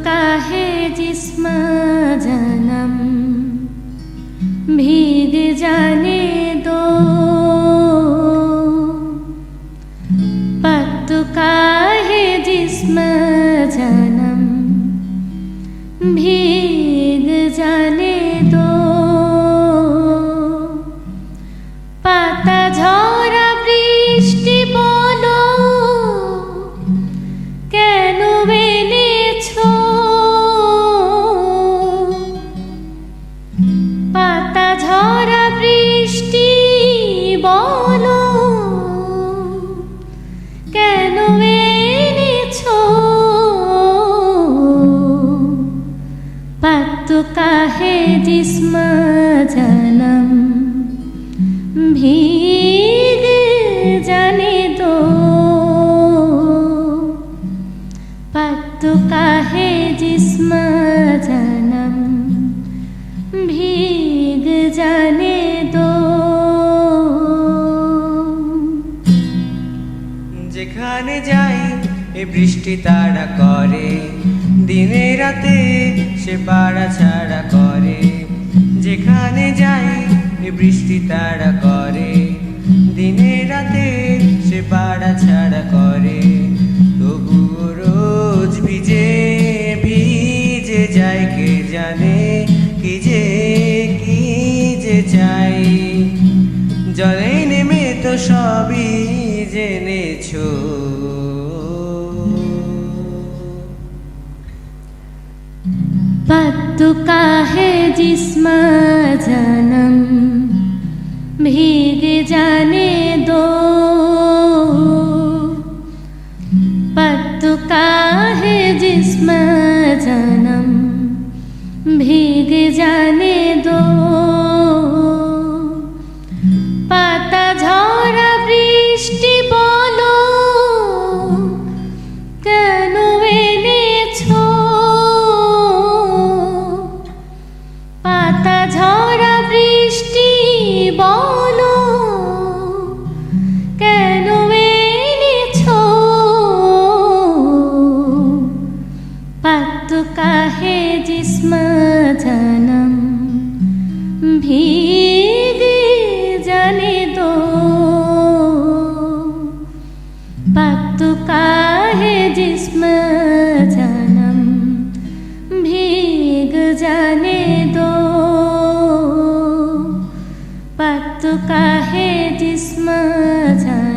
का है जिस्म जन्म भीग जाने दो, पत्त का है जिस्म जन्म भीग जाने दो, पाता झरा बृष्टि बोलो কেন এনেছো, পাতা ঝরা বৃষ্টি বলো কেন এনেছো, पत्त का है जिस्म जन्म भीग जाने दो, पत्त का है जिस्म जन्म भीग जाने दो। যেখানে যাই এ বৃষ্টি তাড়া করে, দিনে রাতে সে পাড়া ছাড়া করে। যেখানে যাই এ বৃষ্টি তাড়া করে, দিনে রাতে সে পাড়া ছাড়া করে। তবুও রোজ ভিজে ভিজে যায়, কে জানে কি যে চাই। জলে নেমে তো সবই জেনেছো, पत्त का है जिस्म जन्म भीग जाने दो, पत्त का है जिस्म जन्म भीग जाने दो, पाता झरा बृष्टि बोलो কেন এনেছো, পাতা ঝরা বৃষ্টি বলো কেন এনেছো, पत्त का है जिस्म जन्म भीग जाने दो, पत्त का है जिस्म जन्म भीग जाने दो, पत्त का है जिस्म जन्म